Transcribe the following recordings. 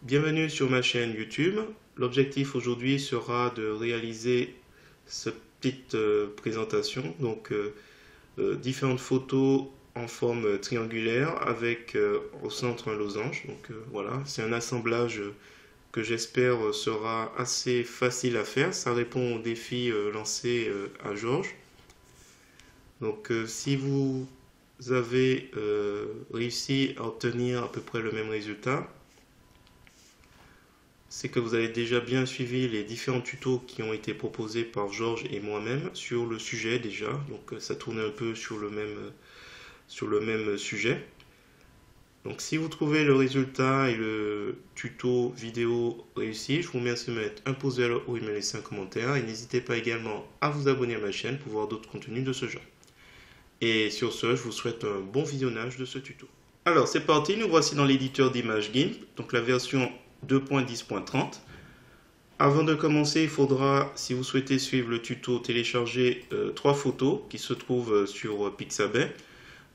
Bienvenue sur ma chaîne YouTube. L'objectif aujourd'hui sera de réaliser cette petite présentation. Différentes photos en forme triangulaire avec au centre un losange. Voilà, c'est un assemblage que j'espère sera assez facile à faire. Ça répond au défi lancé à Georges. Si vous avez réussi à obtenir à peu près le même résultat, c'est que vous avez déjà bien suivi les différents tutos qui ont été proposés par Georges et moi-même sur le sujet déjà. Ça tournait un peu sur le même sujet. Donc si vous trouvez le résultat et le tuto vidéo réussi, je vous remercie de mettre un pouce vers le haut et de me laisser un commentaire. Et n'hésitez pas également à vous abonner à ma chaîne pour voir d'autres contenus de ce genre. Et sur ce, je vous souhaite un bon visionnage de ce tuto. Alors c'est parti, nous voici dans l'éditeur d'images GIMP, donc la version 2.10.30. Avant de commencer, il faudra, si vous souhaitez suivre le tuto, télécharger 3 photos qui se trouvent sur Pixabay.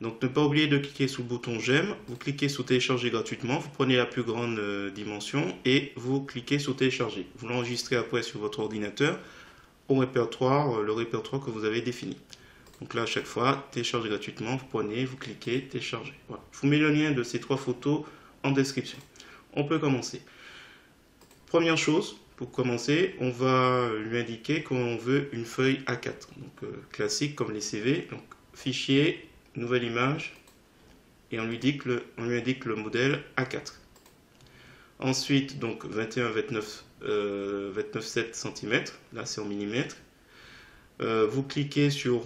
Donc ne pas oublier de cliquer sur le bouton j'aime, vous cliquez sur télécharger gratuitement, vous prenez la plus grande dimension et vous cliquez sur télécharger. Vous l'enregistrez après sur votre ordinateur au répertoire, le répertoire que vous avez défini. Donc là, à chaque fois, télécharger gratuitement, vous prenez, vous cliquez, télécharger. Voilà. Je vous mets le lien de ces 3 photos en description. On peut commencer. Première chose, pour commencer, on va lui indiquer qu'on veut une feuille A4. Classique comme les CV. Donc fichier, nouvelle image, et on lui indique le modèle A4. Ensuite, donc 21-29,7 cm, là c'est en millimètres. Vous cliquez sur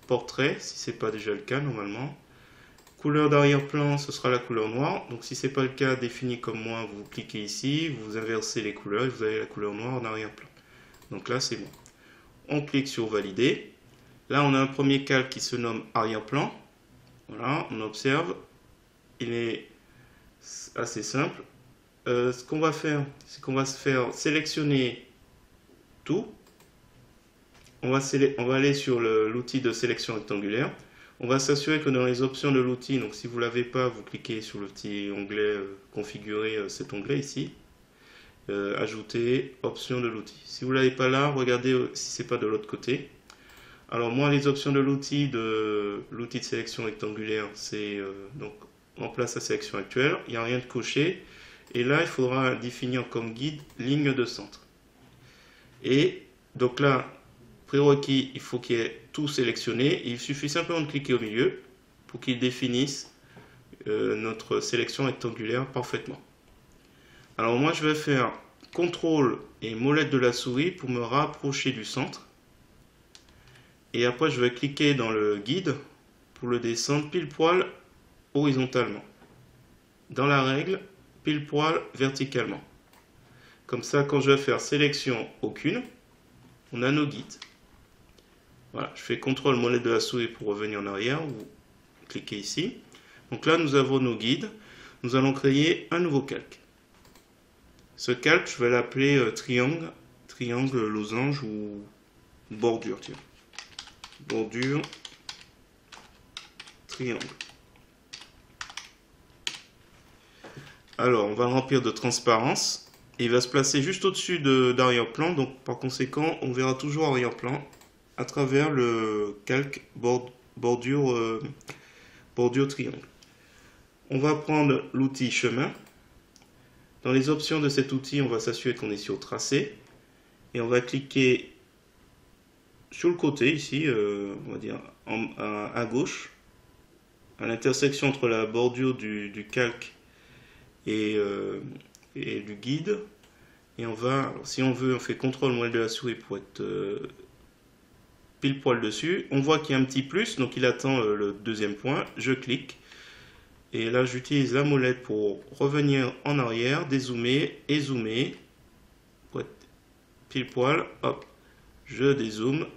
portrait, si ce n'est pas déjà le cas normalement. Couleur d'arrière-plan, ce sera la couleur noire. Donc si ce n'est pas le cas défini comme moi, vous cliquez ici, vous inversez les couleurs et vous avez la couleur noire en arrière-plan. Donc là, c'est bon. On clique sur valider. Là, on a un premier calque qui se nomme arrière-plan. Voilà, on observe. Il est assez simple. Ce qu'on va faire, c'est qu'on va se faire sélectionner tout. On va aller sur l'outil de sélection rectangulaire. On va s'assurer que dans les options de l'outil, donc si vous ne l'avez pas, vous cliquez sur le petit onglet configurer cet onglet ici. Ajouter options de l'outil. Si vous ne l'avez pas là, regardez si ce n'est pas de l'autre côté. Alors moi, les options de l'outil de sélection rectangulaire, c'est donc en place la sélection actuelle. Il n'y a rien de coché. Et là, il faudra définir comme guide ligne de centre. Et donc là, prérequis, il faut qu'il y ait tout sélectionné. Il suffit simplement de cliquer au milieu pour qu'il définisse notre sélection rectangulaire parfaitement. Alors moi, je vais faire CTRL et molette de la souris pour me rapprocher du centre. Et après, je vais cliquer dans le guide pour le descendre pile poil horizontalement. Dans la règle, pile poil verticalement. Comme ça, quand je vais faire sélection aucune, on a nos guides. Voilà, je fais CTRL molette de la souris pour revenir en arrière, ou cliquez ici. Donc là, nous avons nos guides. Nous allons créer un nouveau calque. Ce calque, je vais l'appeler triangle, losange ou bordure. Tiens. Bordure, triangle. Alors, on va le remplir de transparence. Et il va se placer juste au-dessus d'arrière-plan. Donc, par conséquent, on verra toujours arrière-plan à travers le calque bordure triangle. On va prendre l'outil chemin. Dans les options de cet outil, on va s'assurer qu'on est sur tracé. Et on va cliquer sur le côté ici, on va dire à gauche, à l'intersection entre la bordure du calque et du guide. Et on va, alors si on veut, on fait CTRL molette de la souris pour être pile poil dessus. On voit qu'il y a un petit plus, donc il attend le deuxième point. Je clique. Et là, j'utilise la molette pour revenir en arrière, dézoomer et zoomer. Pour être pile poil, hop, je dézoome.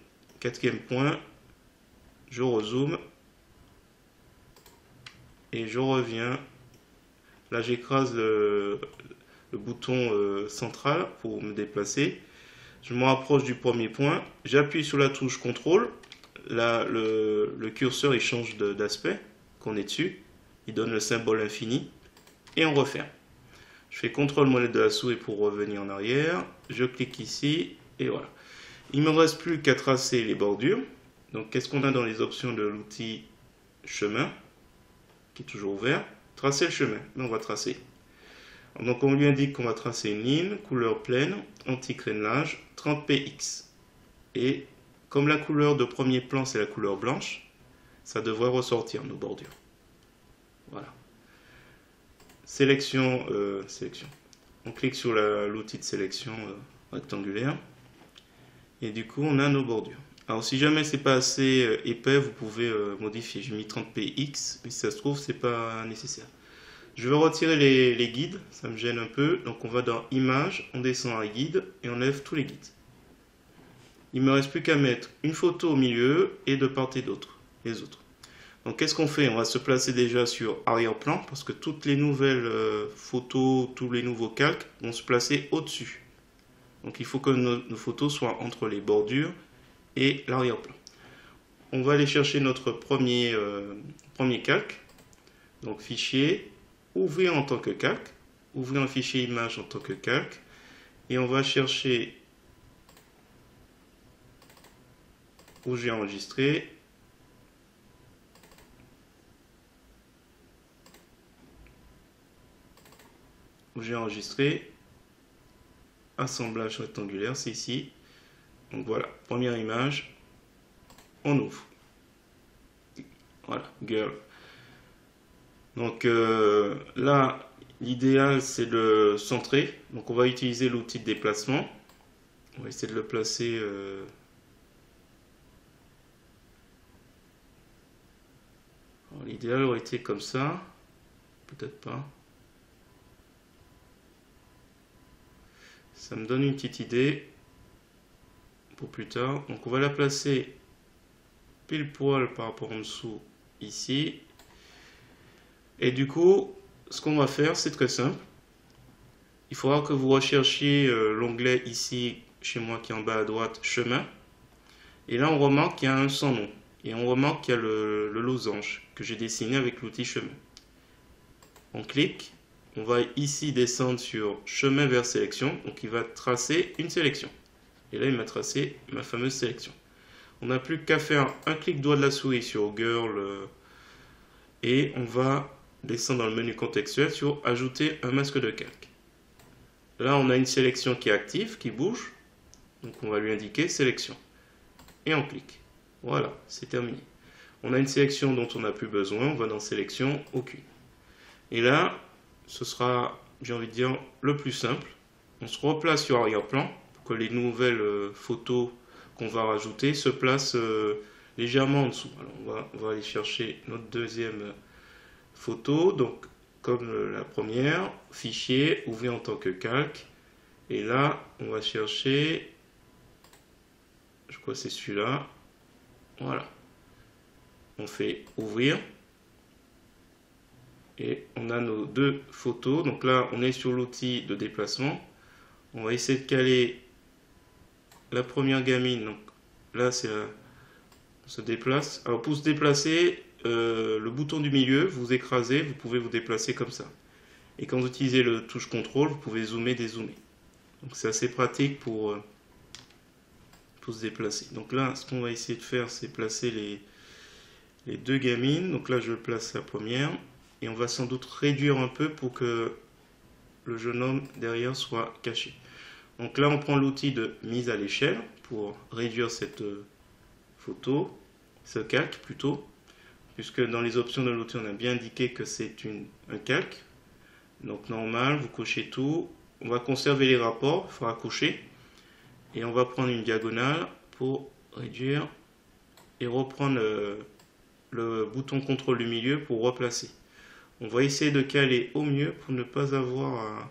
Quatrième point, je rezoome. Et je reviens. Là, j'écrase le bouton central pour me déplacer. Je me rapproche du premier point. J'appuie sur la touche CTRL. Là, le curseur il change d'aspect qu'on est dessus. Il donne le symbole infini. Et on referme. Je fais CTRL molette de la souris pour revenir en arrière. Je clique ici et voilà. Il ne me reste plus qu'à tracer les bordures. Donc qu'est-ce qu'on a dans les options de l'outil chemin, qui est toujours ouvert? Tracer le chemin. Là, on va tracer. Donc on lui indique qu'on va tracer une ligne, couleur pleine, anti-crénelage, 30 px. Et comme la couleur de premier plan c'est la couleur blanche, ça devrait ressortir nos bordures. Voilà. Sélection. On clique sur l'outil de sélection rectangulaire. Et du coup on a nos bordures. Alors si jamais c'est pas assez épais, vous pouvez modifier. J'ai mis 30 px, mais si ça se trouve c'est pas nécessaire. Je vais retirer les guides, ça me gêne un peu. Donc on va dans Images, on descend à Guide et on enlève tous les guides. Il ne me reste plus qu'à mettre une photo au milieu et de part et d'autre, les autres. Donc qu'est-ce qu'on fait? On va se placer déjà sur arrière-plan parce que toutes les nouvelles photos, tous les nouveaux calques vont se placer au-dessus. Donc il faut que nos photos soient entre les bordures et l'arrière-plan. On va aller chercher notre premier calque. Donc fichier, ouvrir en tant que calque, ouvrir un fichier image en tant que calque, et on va chercher où j'ai enregistré, assemblage rectangulaire, c'est ici. Donc voilà, première image, on ouvre. Voilà, girl. Donc là, l'idéal c'est de centrer. Donc on va utiliser l'outil de déplacement. On va essayer de le placer. L'idéal aurait été comme ça. Peut-être pas. Ça me donne une petite idée pour plus tard. Donc on va la placer pile poil par rapport en dessous ici. Et du coup, ce qu'on va faire, c'est très simple. Il faudra que vous recherchiez l'onglet ici, chez moi qui est en bas à droite, chemin. Et là, on remarque qu'il y a un sans nom. Et on remarque qu'il y a le losange que j'ai dessiné avec l'outil chemin. On clique. On va ici descendre sur chemin vers sélection. Donc il va tracer une sélection. Et là, il m'a tracé ma fameuse sélection. On n'a plus qu'à faire un clic droit de la souris sur Girl. Et on va descendre dans le menu contextuel sur ajouter un masque de calque. Là, on a une sélection qui est active, qui bouge. Donc on va lui indiquer sélection. Et on clique. Voilà, c'est terminé. On a une sélection dont on n'a plus besoin. On va dans sélection, aucune. Et là, ce sera, j'ai envie de dire, le plus simple. On se replace sur arrière-plan pour que les nouvelles photos qu'on va rajouter se placent légèrement en dessous. Alors on va aller chercher notre deuxième photo. Donc, comme la première, fichier, ouvrir en tant que calque. Et là, on va chercher, je crois que c'est celui-là. Voilà. On fait ouvrir. Et on a nos deux photos. Donc là, on est sur l'outil de déplacement. On va essayer de caler la première gamine. Donc là, on se déplace. Alors pour se déplacer, le bouton du milieu, vous écrasez, vous pouvez vous déplacer comme ça. Et quand vous utilisez le touche contrôle, vous pouvez zoomer, dézoomer. Donc c'est assez pratique pour se déplacer. Donc là, ce qu'on va essayer de faire, c'est placer les deux gamines. Donc là, je place la première. Et on va sans doute réduire un peu pour que le jeune homme derrière soit caché. Donc là, on prend l'outil de mise à l'échelle pour réduire cette photo, ce calque plutôt, puisque dans les options de l'outil, on a bien indiqué que c'est un calque. Donc normal, vous cochez tout. On va conserver les rapports, il faudra cocher. Et on va prendre une diagonale pour réduire et reprendre le bouton contrôle du milieu pour replacer. On va essayer de caler au mieux pour ne pas avoir à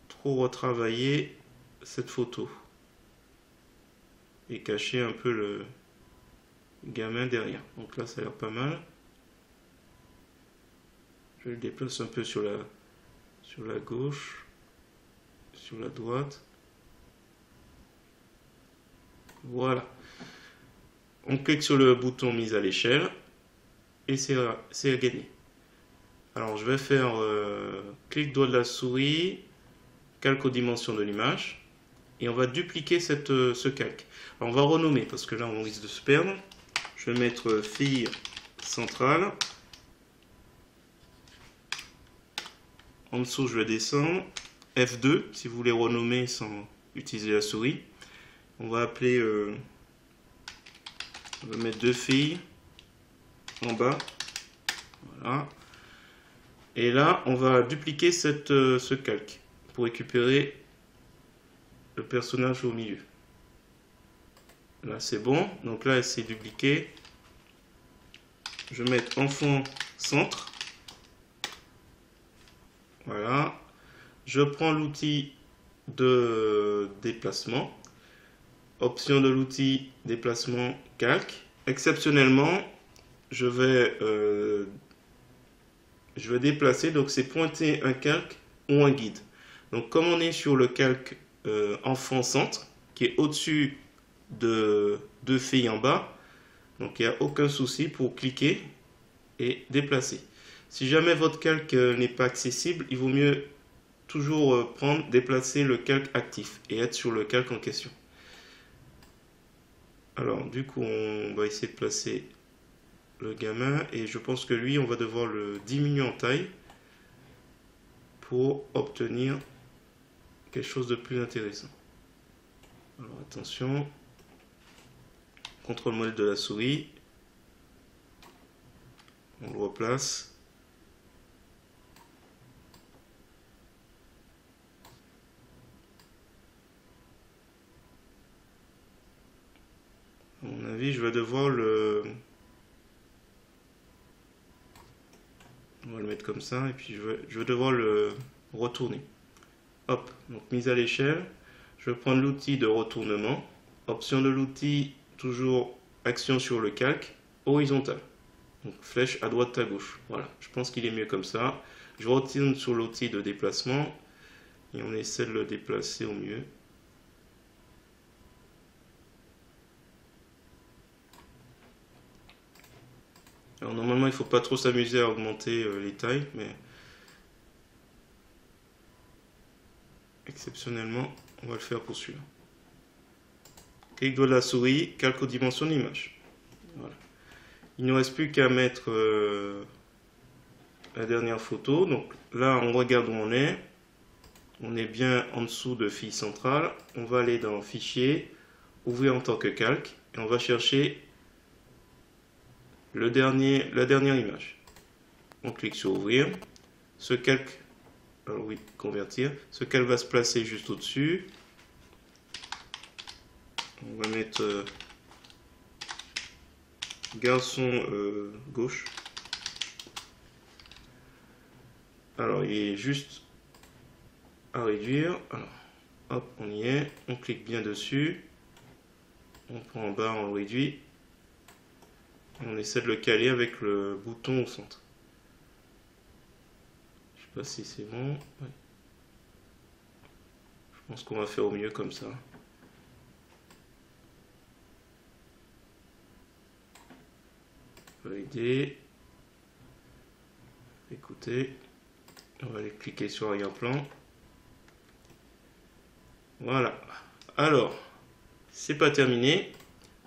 trop retravailler cette photo et cacher un peu le gamin derrière. Donc là, ça a l'air pas mal. Je le déplace un peu sur la gauche, sur la droite. Voilà. On clique sur le bouton mise à l'échelle. Et c'est gagné. Alors je vais faire clic droit de la souris, calque aux dimensions de l'image, et on va dupliquer ce calque. Alors on va renommer parce que là on risque de se perdre. Je vais mettre fille centrale. En dessous je vais descendre. F2 si vous voulez renommer sans utiliser la souris. On va appeler, on va mettre deux filles en bas. Voilà. Et là on va dupliquer ce calque pour récupérer le personnage au milieu. Là c'est bon, donc là c'est dupliqué. Je vais mettre enfant centre. Voilà. Je prends l'outil de déplacement. Option de l'outil déplacement calque. Exceptionnellement, je vais déplacer, donc c'est pointer un calque ou un guide. Donc comme on est sur le calque enfant centre, qui est au-dessus de deux filles en bas, donc il n'y a aucun souci pour cliquer et déplacer. Si jamais votre calque n'est pas accessible, il vaut mieux toujours déplacer le calque actif et être sur le calque en question. Alors du coup on va essayer de placer le gamin et je pense que lui on va devoir le diminuer en taille pour obtenir quelque chose de plus intéressant. Alors attention, contrôle modèle de la souris, on le replace. À mon avis, je vais devoir le... On va le mettre comme ça, et puis je vais devoir le retourner. Hop, donc mise à l'échelle. Je vais prendre l'outil de retournement. Option de l'outil, toujours action sur le calque, horizontal. Donc flèche à droite à gauche. Voilà, je pense qu'il est mieux comme ça. Je retourne sur l'outil de déplacement, et on essaie de le déplacer au mieux. Alors normalement il ne faut pas trop s'amuser à augmenter les tailles, mais exceptionnellement on va le faire pour celui-là. Clic droit de la souris, calque aux dimensions de l'image. Voilà. Il ne nous reste plus qu'à mettre la dernière photo. Donc là on regarde où on est. On est bien en dessous de fille centrale. On va aller dans fichier, ouvrir en tant que calque, et on va chercher la dernière image. On clique sur ouvrir. Ce calque, alors oui, convertir. Ce calque va se placer juste au-dessus. On va mettre garçon gauche. Alors il est juste à réduire. Alors hop, on y est. On clique bien dessus. On prend en bas, on le réduit. On essaie de le caler avec le bouton au centre. Je sais pas si c'est bon. Ouais. Je pense qu'on va faire au mieux comme ça. Valider. Écoutez. On va aller cliquer sur arrière-plan. Voilà. Alors, c'est pas terminé.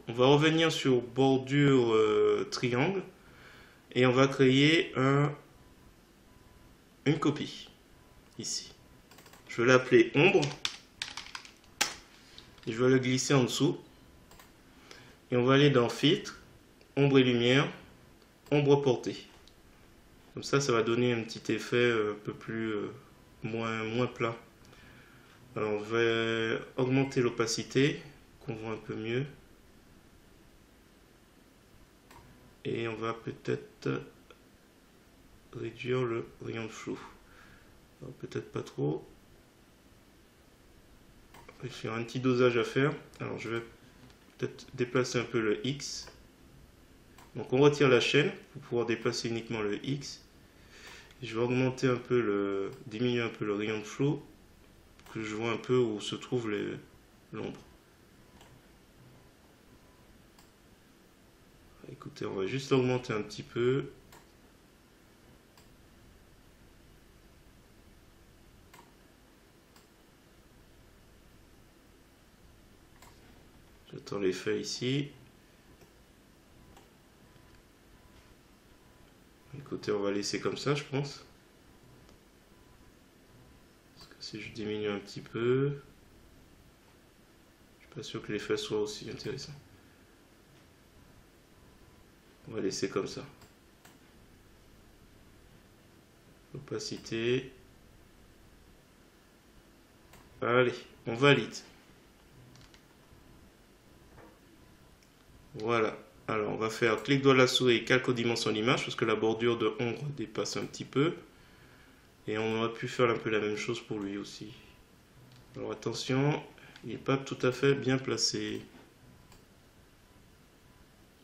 On va revenir sur bordure triangle et on va créer une copie ici. Je vais l'appeler ombre et je vais le glisser en dessous et on va aller dans filtre, ombre et lumière, ombre portée. Comme ça va donner un petit effet un peu plus moins plat. Alors je vais augmenter l'opacité, qu'on voit un peu mieux. Et on va peut-être réduire le rayon de flou. Peut-être pas trop. Il y a un petit dosage à faire. Alors je vais peut-être déplacer un peu le X. Donc on retire la chaîne pour pouvoir déplacer uniquement le X. Je vais augmenter un peu diminuer un peu le rayon de flou pour que je vois un peu où se trouve l'ombre. Écoutez, on va juste augmenter un petit peu. J'attends l'effet ici. Écoutez, on va laisser comme ça, je pense. Parce que si je diminue un petit peu, je suis pas sûr que l'effet soit aussi intéressant. On va laisser comme ça. Opacité. Allez, on valide. Voilà. Alors, on va faire clic droit de la souris, calque aux dimensions d'image, parce que la bordure de ombre dépasse un petit peu. Et on aurait pu faire un peu la même chose pour lui aussi. Alors attention, il n'est pas tout à fait bien placé.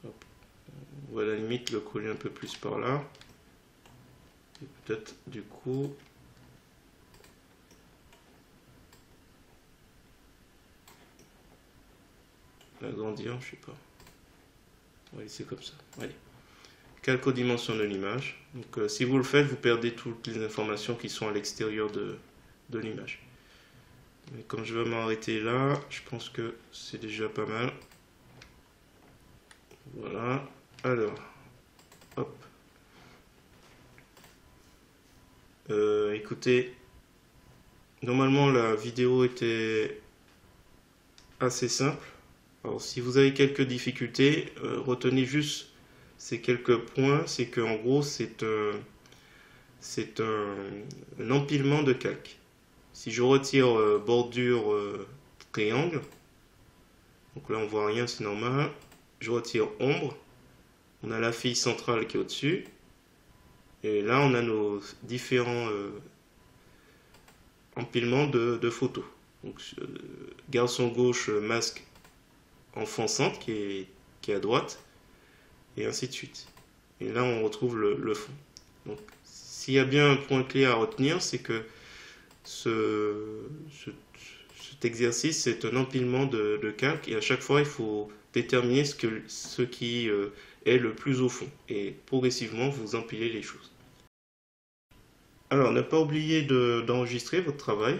Hop. On va à la limite le coller un peu plus par là. Et peut-être du coup... l'agrandir, je sais pas. On va laisser comme ça. Allez. Calque aux dimensions de l'image. Donc si vous le faites, vous perdez toutes les informations qui sont à l'extérieur de l'image. Mais comme je vais m'arrêter là, je pense que c'est déjà pas mal. Voilà. Alors, hop. Écoutez, normalement la vidéo était assez simple. Alors si vous avez quelques difficultés, retenez juste ces quelques points. C'est qu'en gros c'est un empilement de calque. Si je retire bordure triangle, donc là on voit rien, c'est normal. Je retire ombre, on a la fille centrale qui est au-dessus. Et là on a nos différents empilements de photos. Donc garçon gauche, masque, enfant centre qui est à droite, et ainsi de suite. Et là on retrouve le fond. Donc s'il y a bien un point clé à retenir, c'est que cet exercice, c'est un empilement de calque, et à chaque fois il faut déterminer ce qui est le plus au fond, et progressivement vous empilez les choses. Alors, ne pas oublier d'enregistrer votre travail.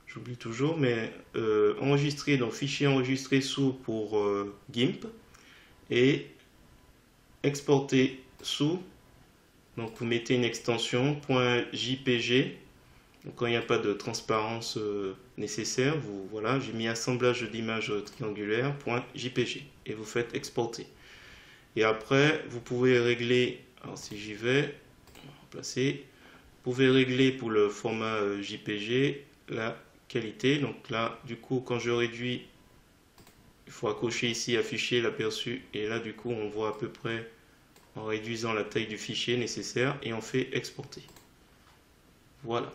J'oublie toujours, mais enregistrer, donc fichier enregistré sous pour GIMP, et exporter sous. Donc vous mettez une extension .jpg. Donc quand il n'y a pas de transparence nécessaire, voilà, j'ai mis assemblage d'images triangulaires .jpg, et vous faites exporter. Et après, vous pouvez régler, alors si j'y vais, remplacer. Vous pouvez régler pour le format JPG la qualité. Donc là, du coup, quand je réduis, il faut cocher ici afficher l'aperçu. Et là, du coup, on voit à peu près en réduisant la taille du fichier nécessaire, et on fait exporter. Voilà.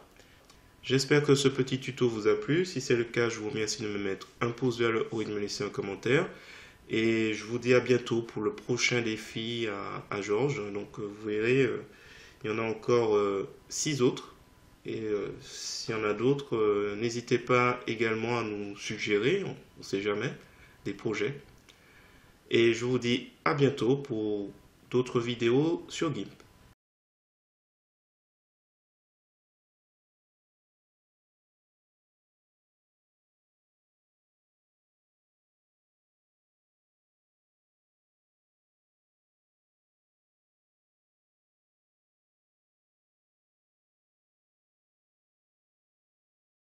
J'espère que ce petit tuto vous a plu. Si c'est le cas, je vous remercie de me mettre un pouce vers le haut et de me laisser un commentaire. Et je vous dis à bientôt pour le prochain défi à Georges. Donc vous verrez... il y en a encore 6 autres. Et s'il y en a d'autres, n'hésitez pas également à nous suggérer, on ne sait jamais, des projets. Et je vous dis à bientôt pour d'autres vidéos sur GIMP.